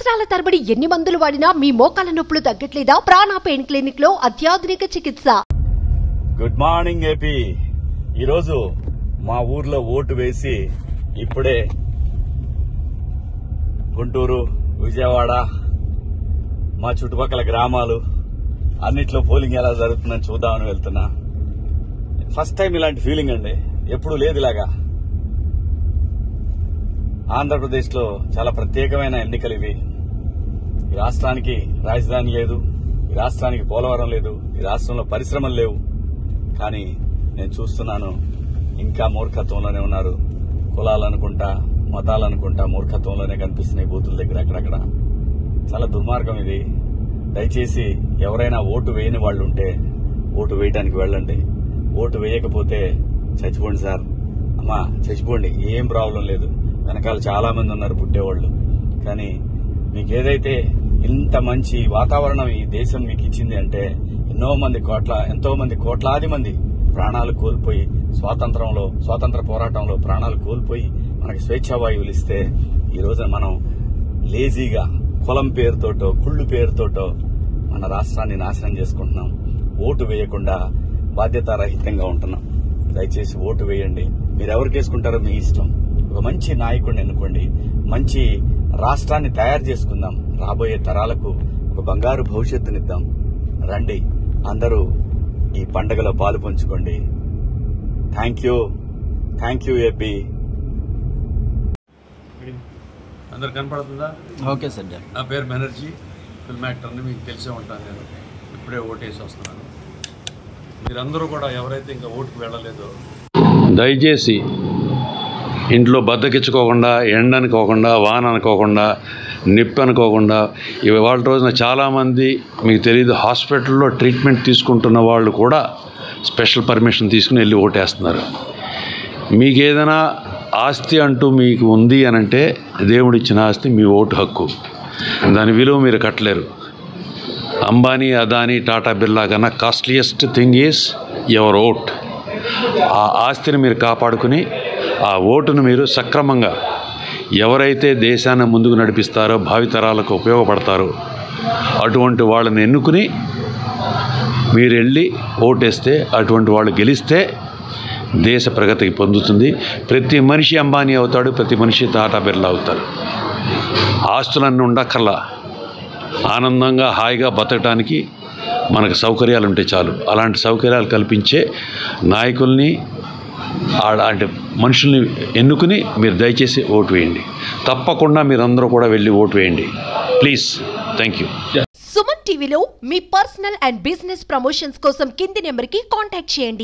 సంవత్సరాల తరబడి ఎన్ని మందులు వాడినా మీ మోకాల నొప్పులు తగ్గట్లేదా? ప్రాణ పెయిన్ క్లినిక్ లో అత్యాధునిక చికిత్స. Good morning AP. ఈరోజు మా ఊర్లో ఓటు వేసి ఇప్పుడే గుంటూరు, విజయవాడ, మా చుట్టుపక్కల గ్రామాలు అన్నిట్లో పోలింగ్ ఎలా జరుగుతుందని చూద్దామని వెళ్తున్నా. ఫస్ట్ టైం ఇలాంటి ఫీలింగ్ అండి, ఎప్పుడు లేదు ఇలాగా. ఆంధ్రప్రదేశ్ లో చాలా ప్రత్యేకమైన ఎన్నికలు ఇవి. ఈ రాష్ట్రానికి రాజధాని లేదు, ఈ రాష్ట్రానికి పోలవరం లేదు, ఈ రాష్ట్రంలో పరిశ్రమలు లేవు. కానీ నేను చూస్తున్నాను ఇంకా మూర్ఖత్వంలోనే ఉన్నారు. కులాలనుకుంటా, మతాలనుకుంటా మూర్ఖత్వంలోనే కనిపిస్తున్నాయి బూతుల దగ్గర అక్కడక్కడ. చాలా దుర్మార్గం ఇది. దయచేసి ఎవరైనా ఓటు వేయని వాళ్ళు ఉంటే ఓటు వేయడానికి వెళ్ళండి. ఓటు వేయకపోతే చచ్చిపోండి సార్, అమ్మా చచ్చిపోండి, ఏం ప్రాబ్లం లేదు. వెనకాల చాలా మంది ఉన్నారు పుట్టేవాళ్ళు. కానీ మీకు ఏదైతే ఇంత మంచి వాతావరణం ఈ దేశం మీకు ఇచ్చింది అంటే ఎంతో మంది కోట్లాది మంది ప్రాణాలు కోల్పోయి స్వాతంత్ర పోరాటంలో ప్రాణాలు కోల్పోయి మనకి స్వేచ్ఛావాయువులు ఇస్తే ఈ రోజున మనం లేజీగా కులం పేరుతోటో కుళ్ళు పేరుతోటో మన రాష్ట్రాన్ని నాశనం చేసుకుంటున్నాం. ఓటు వేయకుండా బాధ్యతారహితంగా ఉంటున్నాం. దయచేసి ఓటు వేయండి. మీరు ఎవరికి వేసుకుంటారో మీ ఇష్టం. ఒక మంచి నాయకుడిని ఎన్నుకోండి. మంచి రాష్ట్రాన్ని తయారు చేసుకుందాం. రాబోయే తరాలకు ఒక బంగారు భవిష్యత్తునిద్దాం. రండి, అందరూ ఈ పండుగలో పాలు పంచుకోండి. Thank you AP. అందరు కనపడుతుందా? Okay sir. నా పేరు బెనర్జీ, ఫిల్మ్ యాక్టర్ని. మీకు తెలిసే ఉంటాను. నేను ఇప్పుడే ఓటేసి వస్తున్నాను. మీరందరూ కూడా ఎవరైతే ఇంకా ఓటుకు వెళ్ళలేదో దయచేసి ఇంట్లో బద్దకిచ్చుకోకుండా, ఎండ అనుకోకుండా, వాన అనుకోకుండా, నిప్పు అనుకోకుండా, ఇవాళ రోజున చాలామంది మీకు తెలియదు హాస్పిటల్లో ట్రీట్మెంట్ తీసుకుంటున్న వాళ్ళు కూడా స్పెషల్ పర్మిషన్ తీసుకుని వెళ్ళి ఓటేస్తున్నారు. మీకు ఏదైనా ఆస్తి అంటూ మీకు ఉంది అనంటే దేవుడిచ్చిన ఆస్తి మీ ఓటు హక్కు. దాని విలువ మీరు కట్టలేరు. అంబానీ, అదానీ, టాటా, బిర్లా కన్నా costliest thing is your vote. ఆ ఆస్తిని మీరు కాపాడుకుని ఆ ఓటును మీరు సక్రమంగా ఎవరైతే దేశాన్ని ముందుకు నడిపిస్తారో, భావితరాలకు ఉపయోగపడతారో అటువంటి వాళ్ళని ఎన్నుకుని మీరు వెళ్ళి ఓటేస్తే, అటువంటి వాళ్ళు గెలిస్తే దేశ ప్రగతికి పొందుతుంది. ప్రతి మనిషి అంబానీ అవుతాడు, ప్రతి మనిషి టాటా బిర్లా అవుతారు. ఆస్తులన్నీ ఉండక్కర్లా, ఆనందంగా హాయిగా బతకడానికి మనకు సౌకర్యాలు ఉంటే చాలు. అలాంటి సౌకర్యాలు కల్పించే నాయకుల్ని, అలాంటి మనుషుల్ని ఎన్నుకుని మీరు దయచేసి ఓటు వేయండి. తప్పకుండా మీరందరూ కూడా వెళ్ళి ఓటు వేయండి ప్లీజ్. Thank you. సుమన్ టీవీలో మీ పర్సనల్ అండ్ బిజినెస్ ప్రమోషన్స్ కోసం కింది నెంబర్కి కాంటాక్ట్ చేయండి.